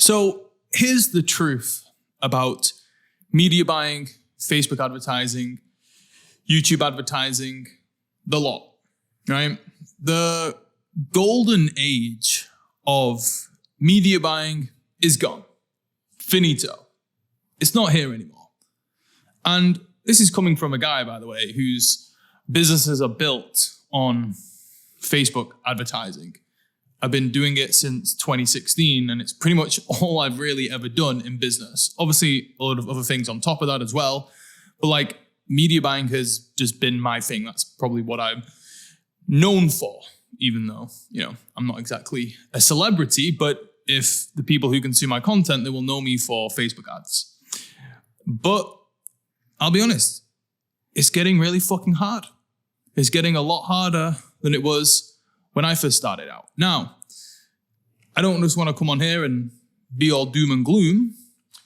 So here's the truth about media buying, Facebook advertising, YouTube advertising, the lot, right? The golden age of media buying is gone. Finito. It's not here anymore. And this is coming from a guy, by the way, whose businesses are built on Facebook advertising. I've been doing it since 2016, and it's pretty much all I've really ever done in business. Obviously, a lot of other things on top of that as well. But like media buying has just been my thing. That's probably what I'm known for, even though, I'm not exactly a celebrity. But if the people who consume my content, they will know me for Facebook ads. But I'll be honest, it's getting really fucking hard. It's getting a lot harder than it was when I first started out. Now, I don't just want to come on here and be all doom and gloom,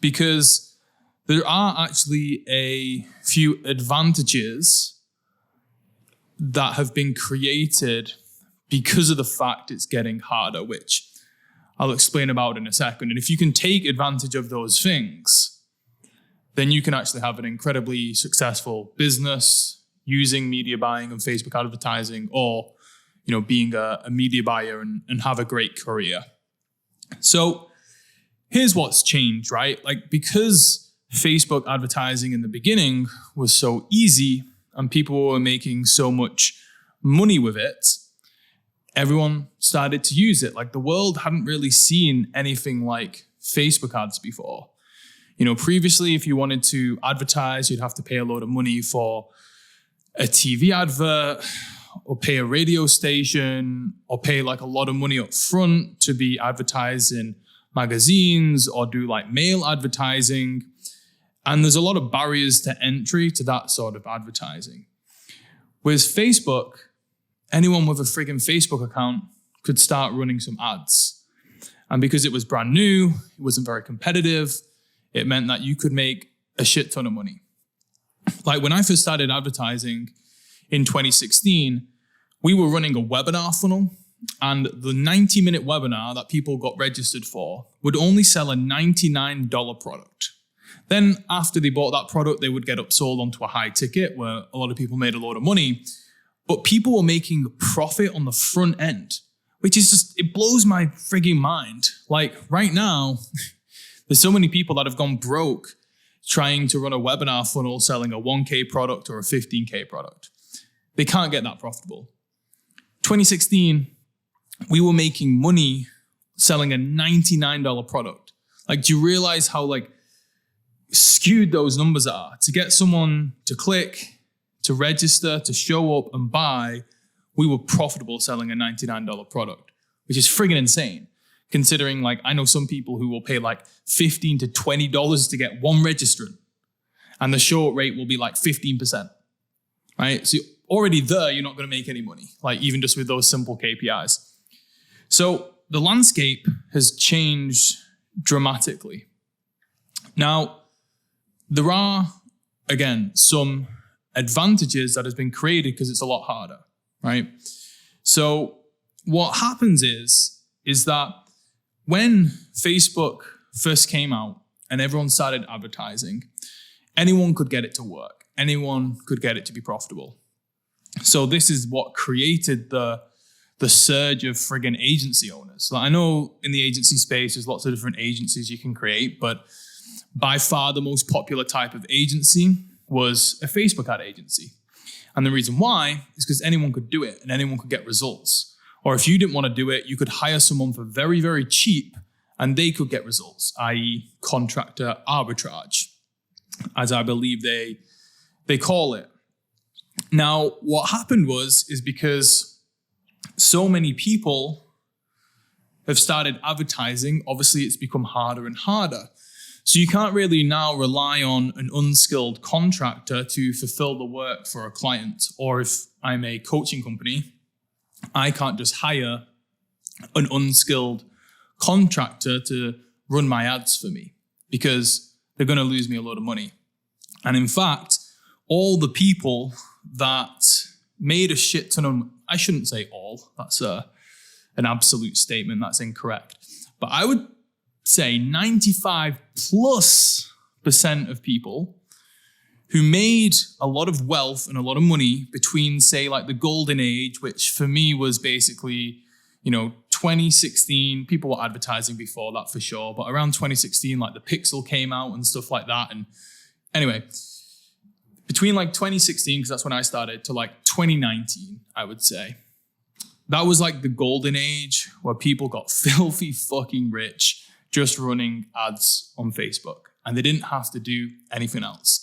because there are actually a few advantages that have been created because of the fact it's getting harder, which I'll explain about in a second. And if you can take advantage of those things, then you can actually have an incredibly successful business using media buying and Facebook advertising, or being a media buyer and have a great career. So here's what's changed, right? Like, because Facebook advertising in the beginning was so easy and people were making so much money with it, everyone started to use it. Like, the world hadn't really seen anything like Facebook ads before. Previously, if you wanted to advertise, you'd have to pay a load of money for a TV advert, or pay a radio station, or pay like a lot of money up front to be advertised in magazines, or do like mail advertising. And there's a lot of barriers to entry to that sort of advertising. With Facebook, anyone with a friggin' Facebook account could start running some ads. And because it was brand new, it wasn't very competitive, it meant that you could make a shit ton of money. Like, when I first started advertising in 2016, we were running a webinar funnel, and the 90-minute webinar that people got registered for would only sell a $99 product. Then after they bought that product, they would get upsold onto a high ticket where a lot of people made a lot of money, but people were making profit on the front end, which is just, it blows my frigging mind. Like, right now, there's so many people that have gone broke trying to run a webinar funnel selling a 1K product or a 15K product. They can't get that profitable. 2016, we were making money selling a $99 product. Like, do you realize how skewed those numbers are? To get someone to click, to register, to show up and buy, we were profitable selling a $99 product, which is friggin' insane. Considering, I know some people who will pay $15 to $20 to get one registrant, and the show rate will be 15%, right? So already there, you're not going to make any money, even just with those simple KPIs. So the landscape has changed dramatically. Now, there are, again, some advantages that has been created because it's a lot harder, right? So what happens is that when Facebook first came out and everyone started advertising, anyone could get it to work. Anyone could get it to be profitable. So this is what created the surge of friggin' agency owners. So I know in the agency space, there's lots of different agencies you can create, but by far the most popular type of agency was a Facebook ad agency. And the reason why is because anyone could do it and anyone could get results. Or if you didn't want to do it, you could hire someone for very, very cheap and they could get results, i.e. contractor arbitrage, as I believe they call it. Now, what happened is because so many people have started advertising, obviously it's become harder and harder. So you can't really now rely on an unskilled contractor to fulfill the work for a client. Or if I'm a coaching company, I can't just hire an unskilled contractor to run my ads for me because they're going to lose me a lot of money. And in fact, all the people that made a shit ton of, I shouldn't say all, that's an absolute statement, that's incorrect. But I would say 95+% of people who made a lot of wealth and a lot of money between, say, like the golden age, which for me was basically, 2016. People were advertising before that for sure, but around 2016, like the Pixel came out and stuff like that. And anyway, between like 2016, because that's when I started, to like 2019, I would say, that was like the golden age where people got filthy fucking rich just running ads on Facebook, and they didn't have to do anything else.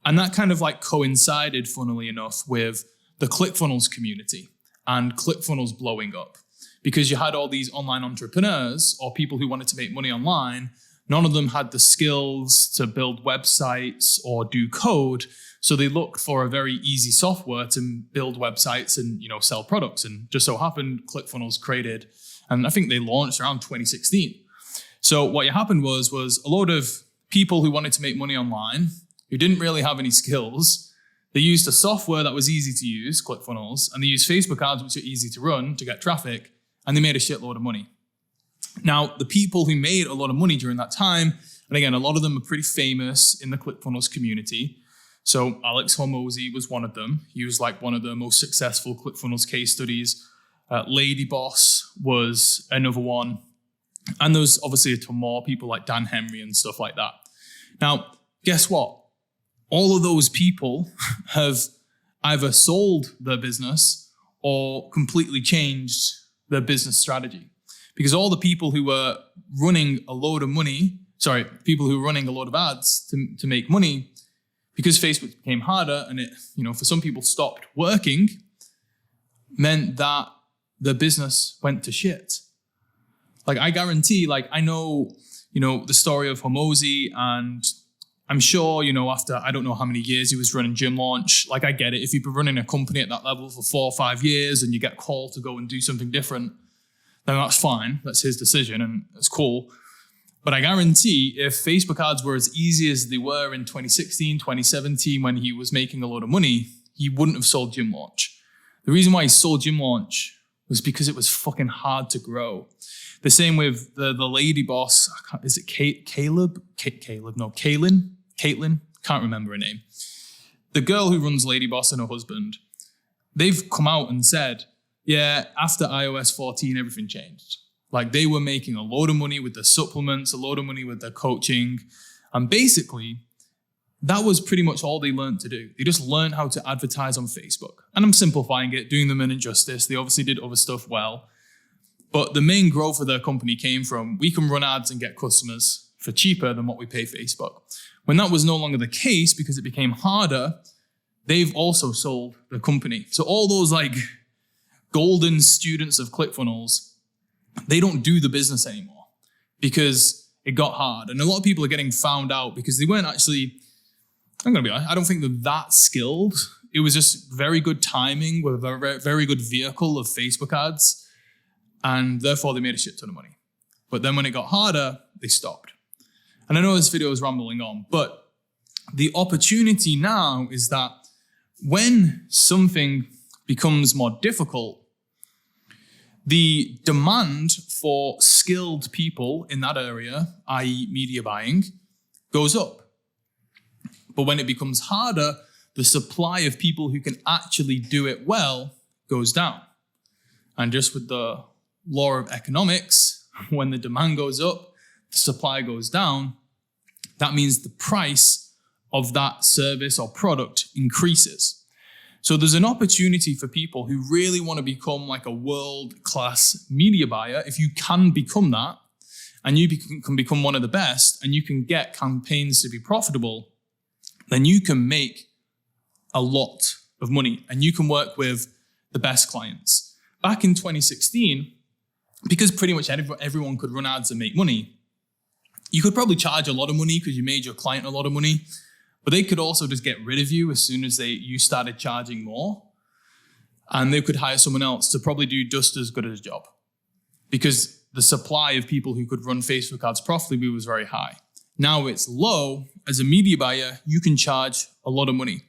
And that kind of like coincided, funnily enough, with the ClickFunnels community and ClickFunnels blowing up, because you had all these online entrepreneurs or people who wanted to make money online. None of them had the skills to build websites or do code. So they looked for a very easy software to build websites and, sell products. And just so happened, ClickFunnels created, and I think they launched around 2016. So what happened was a lot of people who wanted to make money online, who didn't really have any skills, they used a software that was easy to use, ClickFunnels, and they used Facebook ads, which are easy to run to get traffic, and they made a shitload of money. Now, the people who made a lot of money during that time, and again, a lot of them are pretty famous in the ClickFunnels community. So Alex Hormozi was one of them. He was like one of the most successful ClickFunnels case studies. Lady Boss was another one. And there's obviously a ton more people like Dan Henry and stuff like that. Now, guess what? All of those people have either sold their business or completely changed their business strategy. Because all the people who were running a load of ads to make money, because Facebook became harder and it, for some people stopped working, meant that the business went to shit. Like I guarantee, I know, the story of Hormozi, and I'm sure, after I don't know how many years he was running Gym Launch, I get it. If you've been running a company at that level for 4 or 5 years and you get called to go and do something different, then that's fine. That's his decision and it's cool. But I guarantee if Facebook ads were as easy as they were in 2016, 2017, when he was making a lot of money, he wouldn't have sold Gym Launch. The reason why he sold Gym Launch was because it was fucking hard to grow. The same with the lady boss. Is it Caitlin? Can't remember her name. The girl who runs Lady Boss and her husband, they've come out and said, yeah, after iOS 14, everything changed. They were making a load of money with their supplements, a load of money with their coaching. And basically, that was pretty much all they learned to do. They just learned how to advertise on Facebook. And I'm simplifying it, doing them an injustice. They obviously did other stuff well. But the main growth of their company came from, we can run ads and get customers for cheaper than what we pay Facebook. When that was no longer the case because it became harder, they've also sold the company. So all those golden students of ClickFunnels, they don't do the business anymore because it got hard. And a lot of people are getting found out because they weren't actually, I'm going to be honest, I don't think they're that skilled. It was just very good timing with a very, very good vehicle of Facebook ads. And therefore they made a shit ton of money. But then when it got harder, they stopped. And I know this video is rambling on, but the opportunity now is that when something becomes more difficult, the demand for skilled people in that area, i.e. media buying, goes up. But when it becomes harder, the supply of people who can actually do it well goes down. And just with the law of economics, when the demand goes up, the supply goes down, that means the price of that service or product increases. So there's an opportunity for people who really want to become a world-class media buyer. If you can become that, and you can become one of the best, and you can get campaigns to be profitable, then you can make a lot of money, and you can work with the best clients. Back in 2016, because pretty much everyone could run ads and make money, you could probably charge a lot of money because you made your client a lot of money, but they could also just get rid of you as soon as you started charging more. And they could hire someone else to probably do just as good a job because the supply of people who could run Facebook ads profitably was very high. Now it's low. As a media buyer, you can charge a lot of money.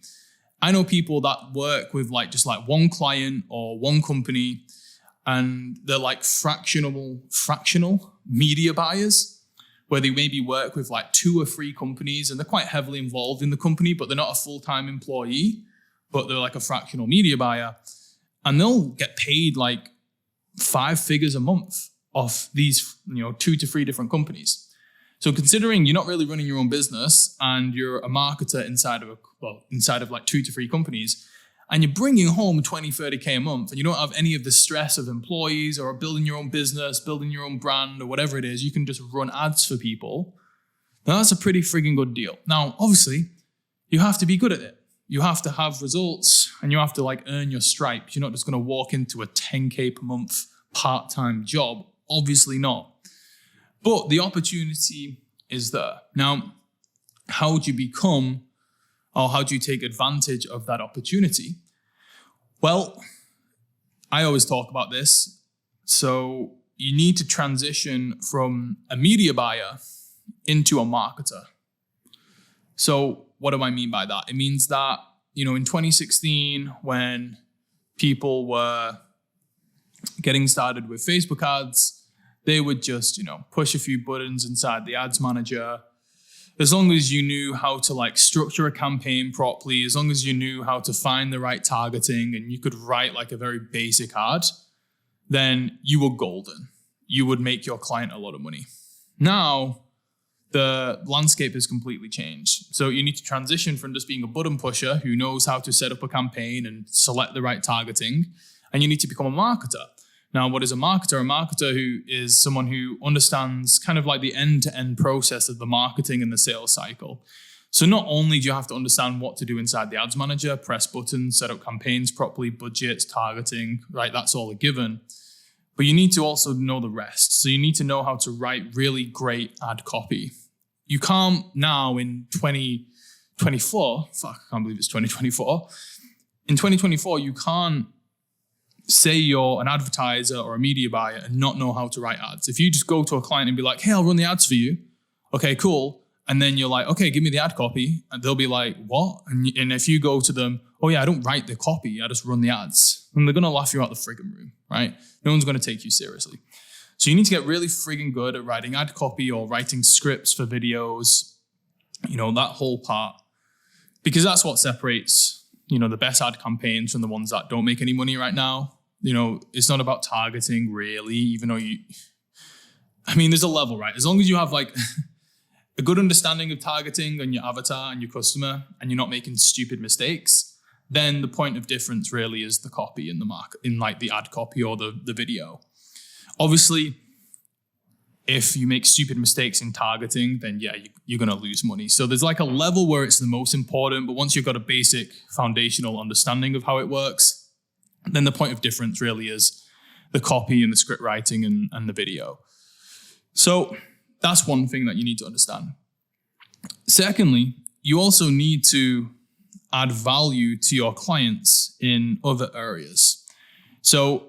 I know people that work with just one client or one company, and they're fractional media buyers. where they maybe work with like 2 or 3 companies and they're quite heavily involved in the company, but they're not a full-time employee, but they're like a fractional media buyer. And they'll get paid like 5 figures a month off these, 2 to 3 different companies. So considering you're not really running your own business and you're a marketer inside of like 2 to 3 companies, and you're bringing home 20, 30K a month, and you don't have any of the stress of employees or building your own business, building your own brand or whatever it is, you can just run ads for people. Now that's a pretty frigging good deal. Now, obviously, you have to be good at it. You have to have results and you have to like earn your stripes. You're not just going to walk into a 10K per month part-time job. Obviously not. But the opportunity is there. Now, how do you become, or how do you take advantage of that opportunity? Well, I always talk about this. So you need to transition from a media buyer into a marketer. So what do I mean by that? It means that, in 2016, when people were getting started with Facebook ads, they would just, push a few buttons inside the ads manager. As long as you knew how to like structure a campaign properly, as long as you knew how to find the right targeting and you could write like a very basic ad, then you were golden. You would make your client a lot of money. Now, the landscape has completely changed. So you need to transition from just being a button pusher who knows how to set up a campaign and select the right targeting, and you need to become a marketer. Now, what is a marketer? A marketer who is someone who understands kind of like the end-to-end process of the marketing and the sales cycle. So not only do you have to understand what to do inside the ads manager, press buttons, set up campaigns properly, budgets, targeting, right? That's all a given. But you need to also know the rest. So you need to know how to write really great ad copy. You can't now in 2024, I can't believe it's 2024. In 2024, you can't say you're an advertiser or a media buyer and not know how to write ads. If you just go to a client and be like, hey, I'll run the ads for you. Okay, cool. And then you're like, okay, give me the ad copy. And they'll be like, what? And if you go to them, oh yeah, I don't write the copy, I just run the ads. And they're going to laugh you out the friggin' room, right? No one's going to take you seriously. So you need to get really friggin' good at writing ad copy or writing scripts for videos, that whole part. Because that's what separates, the best ad campaigns from the ones that don't make any money right now. It's not about targeting really, even though there's a level, right? As long as you have like a good understanding of targeting on your avatar and your customer and you're not making stupid mistakes, then the point of difference really is the copy in the market, in like the ad copy or the video. Obviously, if you make stupid mistakes in targeting, then yeah, you're going to lose money. So there's like a level where it's the most important, but once you've got a basic foundational understanding of how it works, then the point of difference really is the copy and the script writing and the video. So that's one thing that you need to understand. Secondly, you also need to add value to your clients in other areas. So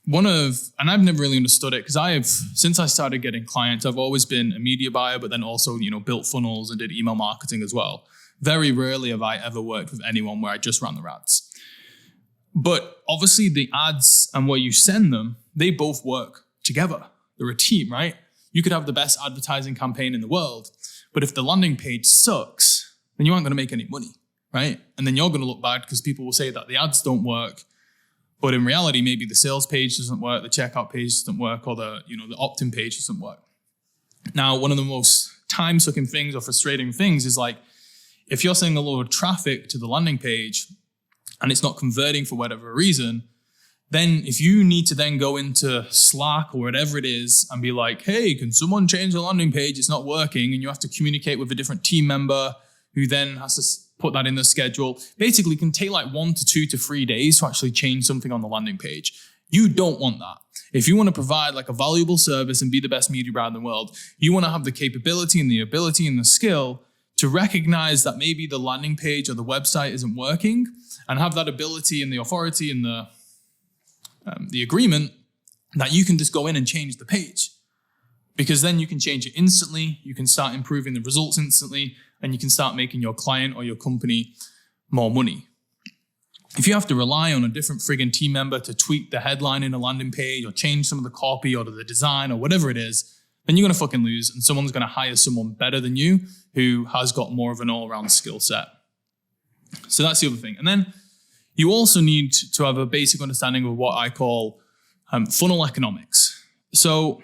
and I've never really understood it because since I started getting clients, I've always been a media buyer, but then also, built funnels and did email marketing as well. Very rarely have I ever worked with anyone where I just ran their ads. But obviously the ads and where you send them, they both work together. They're a team, right? You could have the best advertising campaign in the world, but if the landing page sucks, then you aren't going to make any money, right? And then you're going to look bad because people will say that the ads don't work. But in reality, maybe the sales page doesn't work, the checkout page doesn't work, or the opt-in page doesn't work. Now, one of the most time-sucking things or frustrating things is like, if you're sending a lot of traffic to the landing page and it's not converting for whatever reason, then if you need to then go into Slack or whatever it is and be like, hey, can someone change the landing page? It's not working. And you have to communicate with a different team member who then has to put that in the schedule. Basically, it can take like 1 to 2 to 3 days to actually change something on the landing page. You don't want that. If you want to provide like a valuable service and be the best media brand in the world, you want to have the capability and the ability and the skill to recognize that maybe the landing page or the website isn't working and have that ability and the authority and the agreement that you can just go in and change the page. Because then you can change it instantly, you can start improving the results instantly, and you can start making your client or your company more money. If you have to rely on a different friggin' team member to tweak the headline in a landing page or change some of the copy or the design or whatever it is, then you're going to fucking lose, and someone's going to hire someone better than you who has got more of an all-around skill set. So that's the other thing. And then you also need to have a basic understanding of what I call funnel economics. So,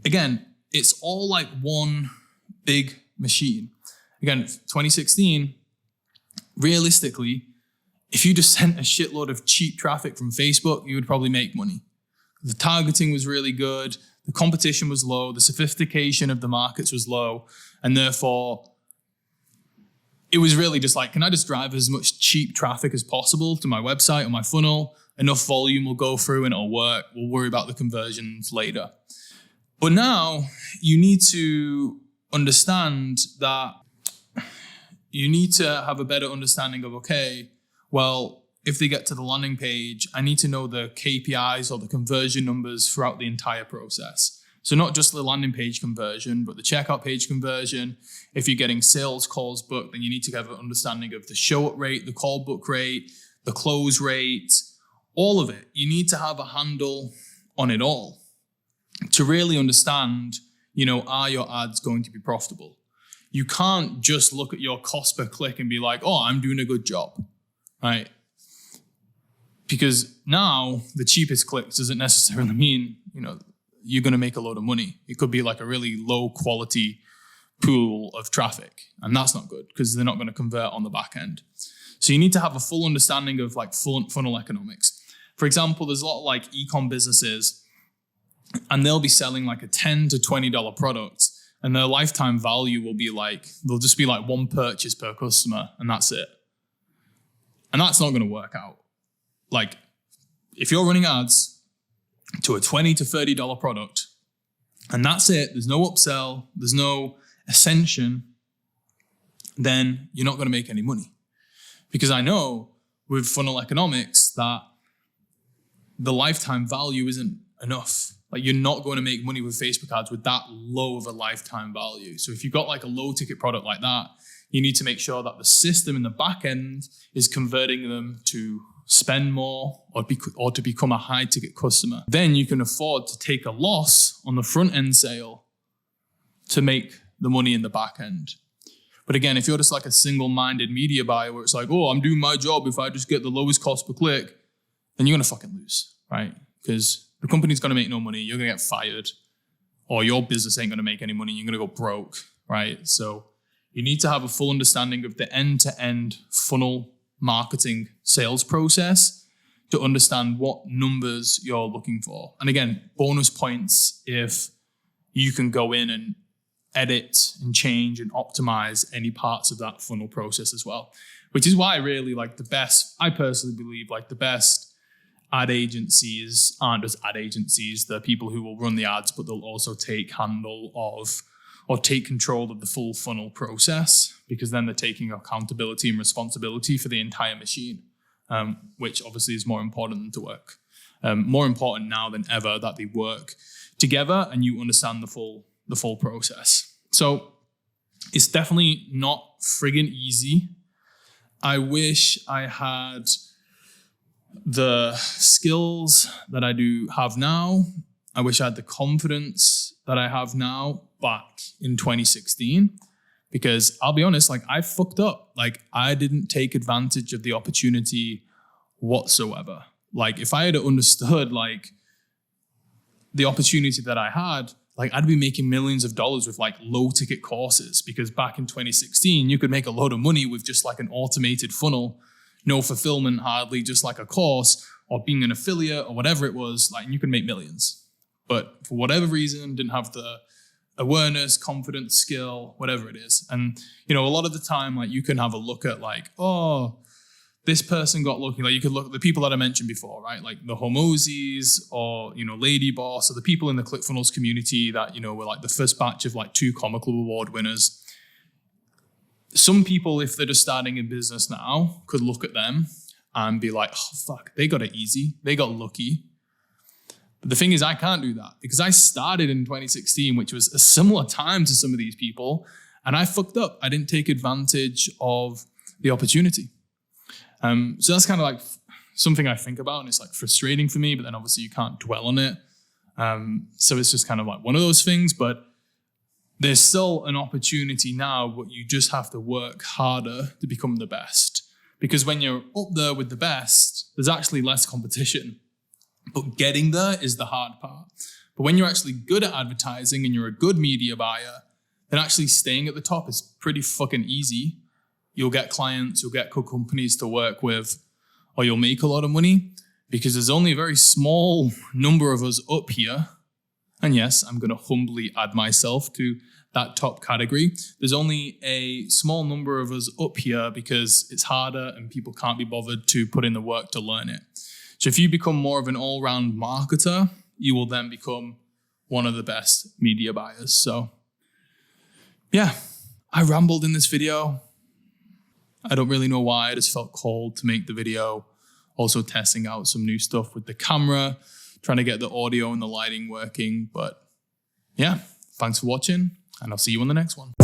again, it's all like one big machine. Again, 2016, realistically, if you just sent a shitload of cheap traffic from Facebook, you would probably make money. The targeting was really good. The competition was low. The sophistication of the markets was low. And therefore, it was really just like, can I just drive as much cheap traffic as possible to my website or my funnel? Enough volume will go through and it'll work. We'll worry about the conversions later. But now you need to understand that you need to have a better understanding of, okay, well, if they get to the landing page, I need to know the KPIs or the conversion numbers throughout the entire process. So not just the landing page conversion, but the checkout page conversion. If you're getting sales calls booked, then you need to have an understanding of the show up rate, the call book rate, the close rate, all of it. You need to have a handle on it all to really understand, are your ads going to be profitable? You can't just look at your cost per click and be like, oh, I'm doing a good job, right? Because now the cheapest clicks doesn't necessarily mean, you're going to make a load of money. It could be like a really low quality pool of traffic. And that's not good because they're not going to convert on the back end. So you need to have a full understanding of like funnel economics. For example, there's a lot of like e-com businesses and they'll be selling like a $10 to $20 product and their lifetime value will be like, they'll just be like one purchase per customer and that's it. And that's not going to work out. Like if you're running ads to a $20 to $30 product and that's it, there's no upsell, there's no ascension, then you're not going to make any money. Because I know with funnel economics that the lifetime value isn't enough. Like you're not going to make money with Facebook ads with that low of a lifetime value. So if you've got like a low ticket product like that, you need to make sure that the system in the back end is converting them to spend more or to become a high ticket customer. Then you can afford to take a loss on the front end sale to make the money in the back end. But again, if you're just like a single-minded media buyer where it's like, oh, I'm doing my job if I just get the lowest cost per click, then you're going to fucking lose, right? Because the company's going to make no money, you're going to get fired, or your business ain't going to make any money, you're going to go broke, right? So you need to have a full understanding of the end-to-end funnel marketing sales process to understand what numbers you're looking for. And again, bonus points if you can go in and edit and change and optimize any parts of that funnel process as well, which is why really like I personally believe like the best ad agencies aren't just ad agencies. They're people who will run the ads, but they'll also take handle of or take control of the full funnel process, because then they're taking accountability and responsibility for the entire machine, which obviously is more important than to work. More important now than ever that they work together and you understand the full process. So it's definitely not friggin' easy. I wish I had the skills that I do have now. I wish I had the confidence that I have now back in 2016, because I'll be honest, like I fucked up. Like I didn't take advantage of the opportunity whatsoever. Like if I had understood like the opportunity that I had, like I'd be making millions of dollars with like low ticket courses, because back in 2016, you could make a load of money with just like an automated funnel, no fulfillment hardly, just like a course or being an affiliate or whatever it was, like you could make millions. But for whatever reason, didn't have the awareness, confidence, skill, whatever it is. And, a lot of the time, like you can have a look at like, oh, this person got lucky. Like you could look at the people that I mentioned before, right? Like the Hormozis or, Lady Boss, or the people in the ClickFunnels community that, were like the first batch of like 2 Comma Club Award winners. Some people, if they're just starting in business now, could look at them and be like, oh, fuck, they got it easy. They got lucky. But the thing is, I can't do that because I started in 2016, which was a similar time to some of these people, and I fucked up. I didn't take advantage of the opportunity. So that's kind of like something I think about, and it's like frustrating for me, but then obviously you can't dwell on it. So it's just kind of like one of those things, but there's still an opportunity now, but you just have to work harder to become the best. Because when you're up there with the best, there's actually less competition. But getting there is the hard part. But when you're actually good at advertising and you're a good media buyer, then actually staying at the top is pretty fucking easy. You'll get clients, you'll get good companies to work with, or you'll make a lot of money, because there's only a very small number of us up here. And yes, I'm going to humbly add myself to that top category. There's only a small number of us up here because it's harder and people can't be bothered to put in the work to learn it. So if you become more of an all-round marketer, you will then become one of the best media buyers. So yeah, I rambled in this video. I don't really know why. I just felt called to make the video. Also testing out some new stuff with the camera, trying to get the audio and the lighting working. But yeah, thanks for watching, and I'll see you on the next one.